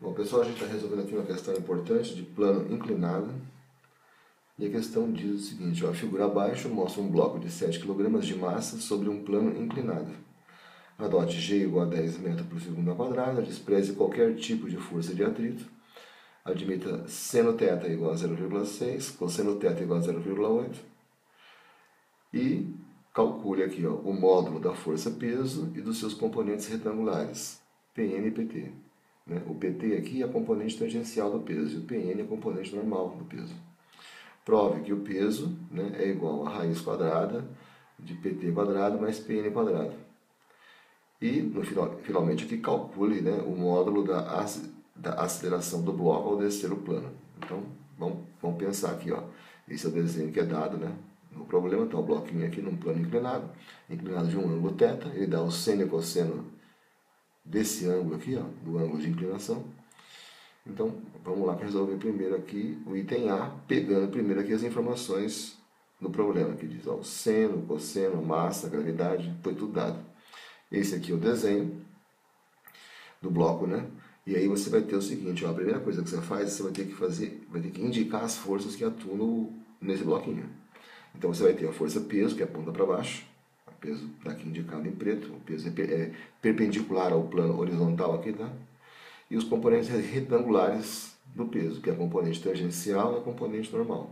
Bom, pessoal, a gente está resolvendo aqui uma questão importante de plano inclinado. E a questão diz o seguinte, ó, a figura abaixo mostra um bloco de 7 kg de massa sobre um plano inclinado. Adote G igual a 10 metros por segundo ao quadrado, despreze qualquer tipo de força de atrito, admita seno θ igual a 0,6, cosseno θ igual a 0,8 e calcule aqui ó, o módulo da força-peso e dos seus componentes retangulares, Pn e Pt. O Pt aqui é a componente tangencial do peso e o Pn é a componente normal do peso. Prove que o peso é igual a raiz quadrada de Pt quadrado mais Pn quadrado. E, finalmente, aqui calcule o módulo da aceleração do bloco ao descer o plano. Então, vamos pensar aqui, ó. Esse é o desenho que é dado no problema. Então, o bloquinho aqui num plano inclinado de um ângulo θ, ele dá o seno e cosseno desse ângulo aqui, ó, do ângulo de inclinação. Então, vamos lá para resolver primeiro aqui o item A, pegando primeiro aqui as informações do problema, que diz ó, o seno, o cosseno, a massa, a gravidade, foi tudo dado. Esse aqui é o desenho do bloco, E aí você vai ter o seguinte, ó, a primeira coisa que você faz, você vai ter que indicar as forças que atuam nesse bloquinho. Então você vai ter a força peso, que aponta para baixo, o peso daqui indicado em preto, o peso é perpendicular ao plano horizontal aqui, tá? E os componentes retangulares do peso, que é a componente tangencial e a componente normal.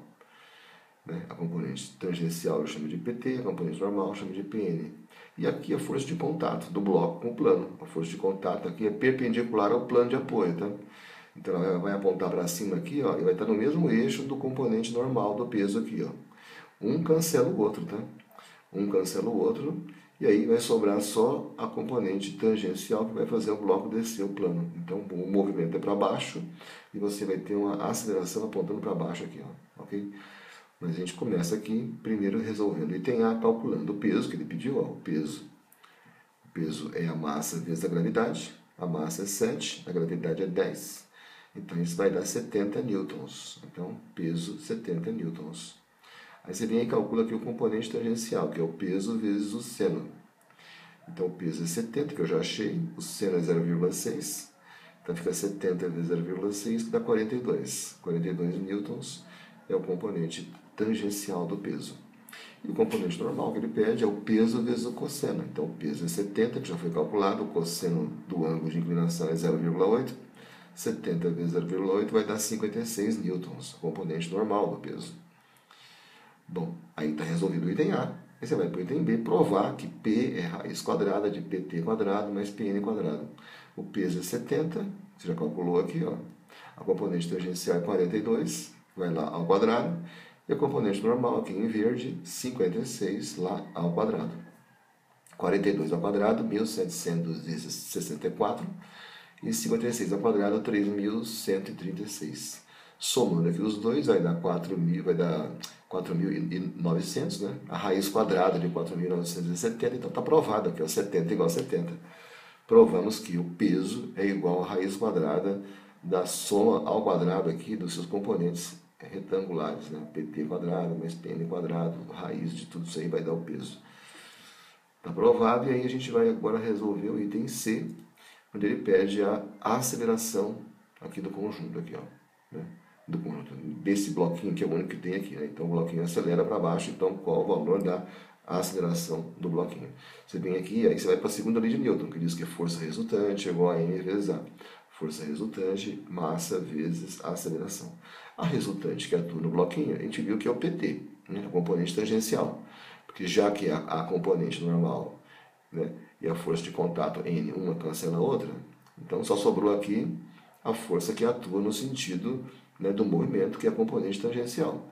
A componente tangencial eu chamo de PT, a componente normal eu chamo de PN. E aqui a força de contato do bloco com o plano. A força de contato aqui é perpendicular ao plano de apoio, tá? Então ela vai apontar para cima aqui, ó, e vai estar no mesmo eixo do componente normal do peso aqui, ó. Um cancela o outro, tá? Um cancela o outro, e aí vai sobrar só a componente tangencial que vai fazer o bloco descer o plano. Então o movimento é para baixo e você vai ter uma aceleração apontando para baixo aqui, ó, ok? Mas a gente começa aqui, primeiro resolvendo o item A, calculando o peso que ele pediu. Ó, o peso é a massa vezes a gravidade. A massa é 7, a gravidade é 10. Então isso vai dar 70 newtons. Então, peso 70 newtons. Aí você vem e calcula aqui o componente tangencial, que é o peso vezes o seno. Então o peso é 70, que eu já achei. O seno é 0,6. Então fica 70 vezes 0,6, que dá 42. 42 newtons é o componente tangencial do peso. E o componente normal que ele pede é o peso vezes o cosseno. Então, o peso é 70, que já foi calculado, o cosseno do ângulo de inclinação é 0,8. 70 vezes 0,8 vai dar 56 newtons, componente normal do peso. Bom, aí está resolvido o item A. Aí você vai para o item B, provar que P é raiz quadrada de PT quadrado mais PN quadrado. O peso é 70, você já calculou aqui, ó. A componente tangencial é 42, vai lá ao quadrado. E a componente normal, aqui em verde, 56 lá ao quadrado. 42 ao quadrado, 1764. E 56 ao quadrado, 3.136. Somando aqui os dois, vai dar 4.900, A raiz quadrada de 4.970, então está provado aqui, ó, 70 igual a 70. Provamos que o peso é igual à raiz quadrada da soma ao quadrado aqui dos seus componentes retangulares, PT quadrado mais PN quadrado, raiz de tudo isso aí vai dar o peso. Está provado, e aí a gente vai agora resolver o item C, onde ele pede a aceleração aqui do conjunto, aqui, ó, do conjunto, desse bloquinho que é o único que tem aqui, Então o bloquinho acelera para baixo, então qual o valor da aceleração do bloquinho? Você vem aqui, aí você vai para a segunda lei de Newton, que diz que força resultante é igual a M vezes A. Força resultante, massa vezes a aceleração. A resultante que atua no bloquinho, a gente viu que é o PT, a componente tangencial. Porque já que a componente normal e a força de contato N, uma cancela a outra, então só sobrou aqui a força que atua no sentido do movimento, que é a componente tangencial.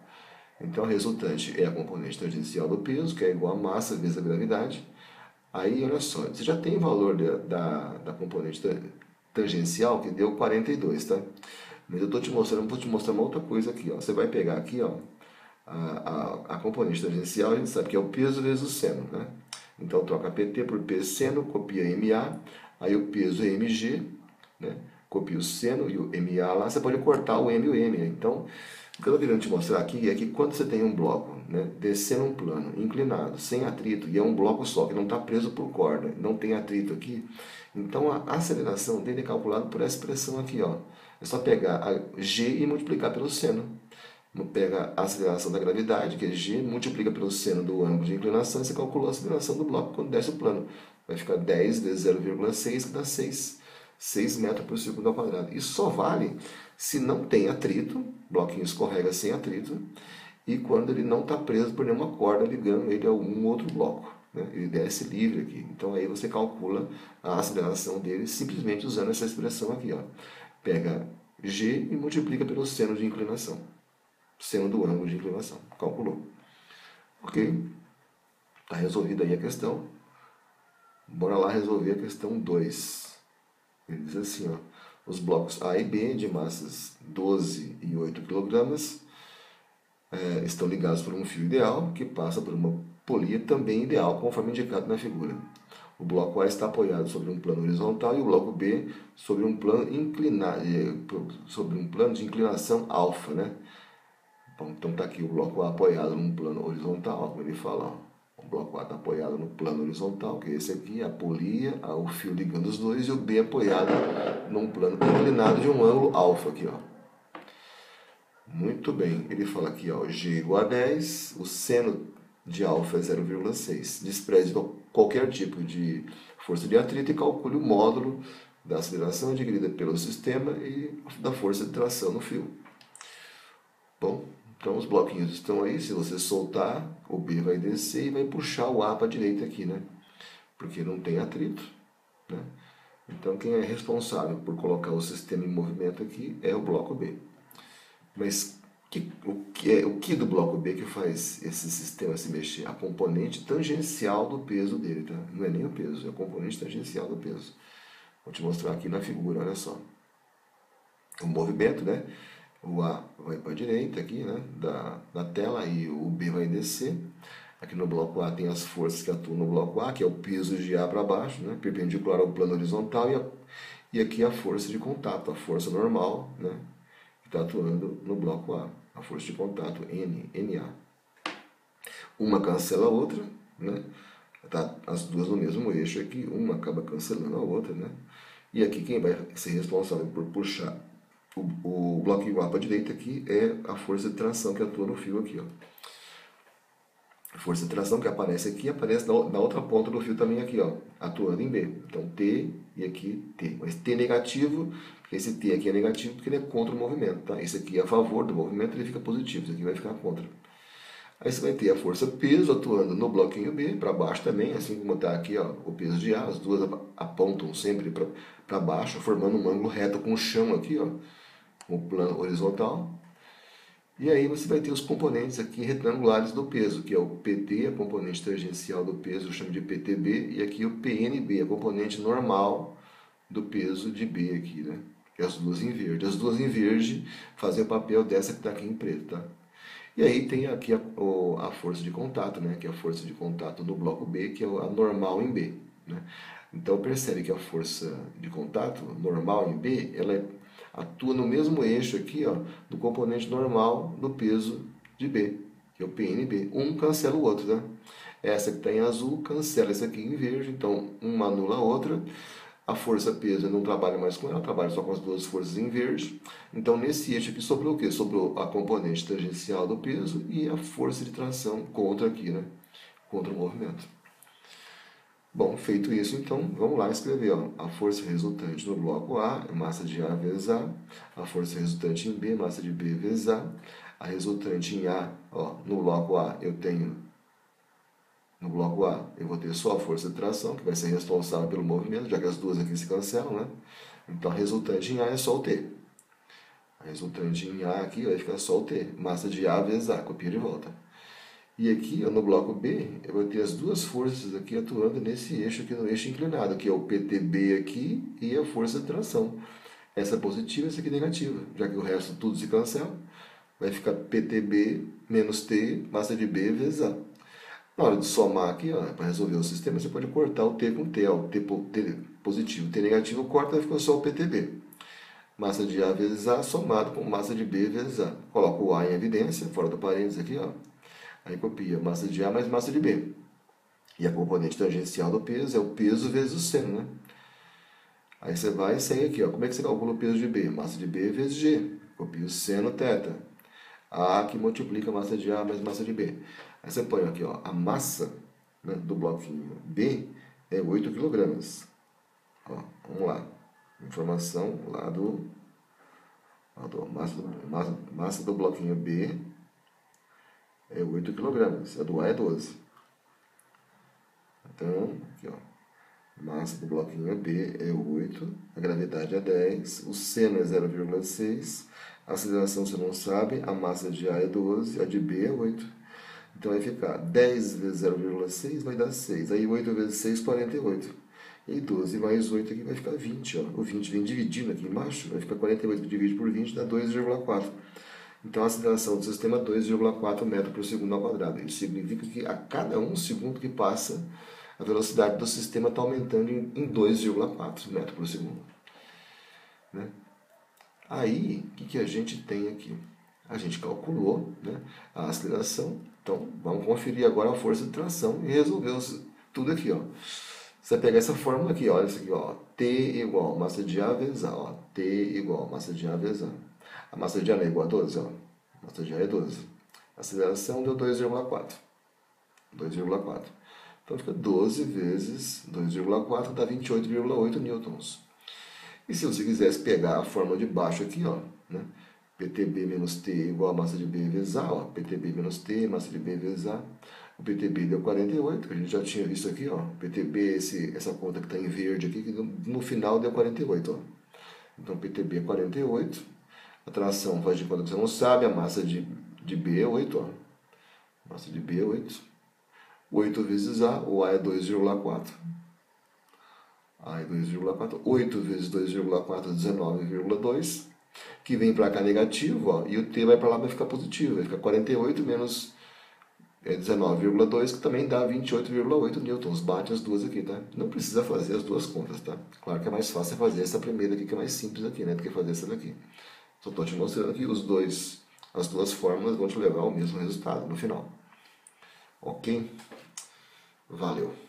Então a resultante é a componente tangencial do peso, que é igual a massa vezes a gravidade. Aí, olha só, você já tem o valor da componente tangencial, que deu 42, tá? Mas eu vou te mostrar uma outra coisa aqui, ó. Você vai pegar aqui, ó, a componente tangencial, a gente sabe que é o peso vezes o seno, Então troca PT por P seno, copia MA, aí o peso é MG, Copia o seno e o MA lá, você pode cortar o M e o M, Então, o que eu estou querendo te mostrar aqui é que quando você tem um bloco, descendo um plano, inclinado, sem atrito, e é um bloco só, que não está preso por corda, não tem atrito aqui, Então a aceleração dele é calculada por essa expressão aqui, ó. É só pegar a g e multiplicar pelo seno. Pega a aceleração da gravidade, que é g, multiplica pelo seno do ângulo de inclinação e você calculou a aceleração do bloco quando desce o plano. Vai ficar 10 vezes 0,6, que dá 6. 6 metros por segundo ao quadrado. Isso só vale se não tem atrito, o bloquinho escorrega sem atrito, e quando ele não está preso por nenhuma corda ligando ele a algum outro bloco. Né? Ele desce livre aqui. Então aí você calcula a aceleração dele simplesmente usando essa expressão aqui. Ó. Pega g e multiplica pelo seno de inclinação. Seno do ângulo de inclinação. Calculou. Ok? Está resolvida aí a questão. Bora lá resolver a questão 2. Ele diz assim, ó, os blocos A e B de massas 12 e 8 kg estão ligados por um fio ideal que passa por uma polia também ideal, conforme indicado na figura. O bloco A está apoiado sobre um plano horizontal e o bloco B sobre um plano inclinado, sobre um plano de inclinação alfa, né? Bom, então está aqui o bloco A apoiado num plano horizontal, como ele fala, ó. O bloco A está apoiado no plano horizontal, que é esse aqui, a polia, o fio ligando os dois, e o B apoiado num plano inclinado de um ângulo alfa aqui, ó. Muito bem, ele fala aqui, ó, G igual a 10, o seno de alfa é 0,6. Despreze qualquer tipo de força de atrito e calcule o módulo da aceleração adquirida pelo sistema e da força de tração no fio. Bom, então os bloquinhos estão aí, se você soltar, o B vai descer e vai puxar o A para a direita aqui, né? Porque não tem atrito, né? Então quem é responsável por colocar o sistema em movimento aqui é o bloco B. Mas o que do bloco B que faz esse sistema se mexer? A componente tangencial do peso dele, tá? Não é nem o peso, é a componente tangencial do peso. Vou te mostrar aqui na figura, olha só. O movimento, né? O A vai para a direita aqui, né, da tela, e o B vai descer. Aqui no bloco A tem as forças que atuam no bloco A, que é o peso de A para baixo, né, perpendicular ao plano horizontal, e aqui a força de contato, a força normal, né, que está atuando no bloco A, a força de contato NA. Uma cancela a outra, né, tá as duas no mesmo eixo aqui, uma acaba cancelando a outra, né, e aqui quem vai ser responsável por puxar o bloquinho A para a direita aqui é a força de tração que atua no fio aqui, ó. A força de tração que aparece aqui, aparece na outra ponta do fio também aqui, ó, atuando em B. Então T e aqui T. Mas T negativo, esse T aqui é negativo porque ele é contra o movimento, tá? Esse aqui é a favor do movimento, ele fica positivo, esse aqui vai ficar contra. Aí você vai ter a força peso atuando no bloquinho B, para baixo também, assim como está aqui, ó, o peso de A, as duas apontam sempre para baixo, formando um ângulo reto com o chão aqui, ó, com o plano horizontal. E aí você vai ter os componentes aqui retangulares do peso, que é o PT, a componente tangencial do peso, eu chamo de PTB, e aqui o PNB, a componente normal do peso de B aqui, né? Que é as duas em verde. As duas em verde fazem o papel dessa que está aqui em preto, tá? E aí tem aqui a força de contato, né? Que é a força de contato no bloco B, que é a normal em B, né? Então percebe que a força de contato normal em B, ela atua no mesmo eixo aqui, ó, do componente normal do peso de B, que é o PNB. Um cancela o outro, né? Essa que está em azul cancela essa aqui em verde, então uma anula a outra. A força peso eu não trabalho mais com ela, trabalho só com as duas forças em verde. Então nesse eixo aqui sobrou o quê? Sobrou a componente tangencial do peso e a força de tração contra aqui, né? Contra o movimento. Bom, feito isso, então, vamos lá escrever, ó, a força resultante no bloco A é massa de A vezes a força resultante em B, massa de B vezes a resultante em A, ó, no bloco A eu vou ter só a força de tração, que vai ser responsável pelo movimento, já que as duas aqui se cancelam, né? Então, a resultante em A é só o T. A resultante em A aqui vai ficar só o T, massa de A vezes A, copia de volta. E aqui, no bloco B, eu vou ter as duas forças aqui atuando nesse eixo aqui, no eixo inclinado, que é o PTB aqui e a força de tração. Essa positiva, essa aqui negativa, já que o resto tudo se cancela. Vai ficar PTB menos T, massa de B vezes A. Na hora de somar aqui, para resolver o sistema, você pode cortar o T com T. Ó, o T positivo, T negativo, corta e fica só o PTB. Massa de A vezes A somado com massa de B vezes A. Coloca o A em evidência, fora do parênteses aqui, ó. Aí copia massa de A mais massa de B. E a componente tangencial do peso é o peso vezes o seno, né? Aí você vai e segue aqui, ó. Como é que você calcula o peso de B? Massa de B vezes G. Copia o seno θ. A que multiplica a massa de A mais massa de B. Aí você põe aqui, ó, a massa, né, do bloquinho B é 8 kg. Ó, vamos lá. Informação lá do massa do bloquinho B é 8 kg. A do A é 12. Então, aqui, ó. Massa do bloquinho B é 8, a gravidade é 10, o seno é 0,6, a aceleração você não sabe, a massa de A é 12, a de B é 8. Então vai ficar 10 vezes 0,6 vai dar 6, aí 8 vezes 6, 48. E 12 mais 8 aqui vai ficar 20, ó. O 20 vem dividindo aqui embaixo, vai ficar 48 divide por 20 dá 2,4. Então a aceleração do sistema é 2,4 metros por segundo ao quadrado. Isso significa que a cada 1 segundo que passa, a velocidade do sistema está aumentando em 2,4 metros por segundo. Né? Aí, o que a gente tem aqui? A gente calculou, né, a aceleração. Então, vamos conferir agora a força de tração e resolver tudo aqui. Ó. Você vai pegar essa fórmula aqui, olha isso aqui, ó, T igual massa de A vezes A. Ó, T igual massa de A vezes A. A massa de A não é igual a 12, ó. A massa de A é 12. A aceleração deu 2,4. 2,4. Então fica 12 vezes 2,4 dá 28,8 newtons. E se você quisesse pegar a fórmula de baixo aqui, ó, né? PTB menos T igual a massa de B vezes A, ó, PTB menos T, massa de B vezes A. O PTB deu 48, a gente já tinha visto aqui, ó, PTB, essa conta que está em verde aqui, que no final deu 48, ó. Então PTB é 48, a tração faz de conta que você não sabe, a massa de B é 8, ó. Massa de B é 8. 8 vezes A, o A é 2,4. A é 2,4. 8 vezes 2,4 é 19,2. Que vem para cá negativo, ó, e o T vai para lá, vai ficar positivo. Vai ficar 48 menos 19,2, que também dá 28,8 newtons. Bate as duas aqui, tá? Não precisa fazer as duas contas, tá? Claro que é mais fácil fazer essa primeira aqui, que é mais simples aqui, né? Do que fazer essa daqui. Só estou te mostrando que as duas fórmulas vão te levar ao mesmo resultado no final. Ok? Valeu!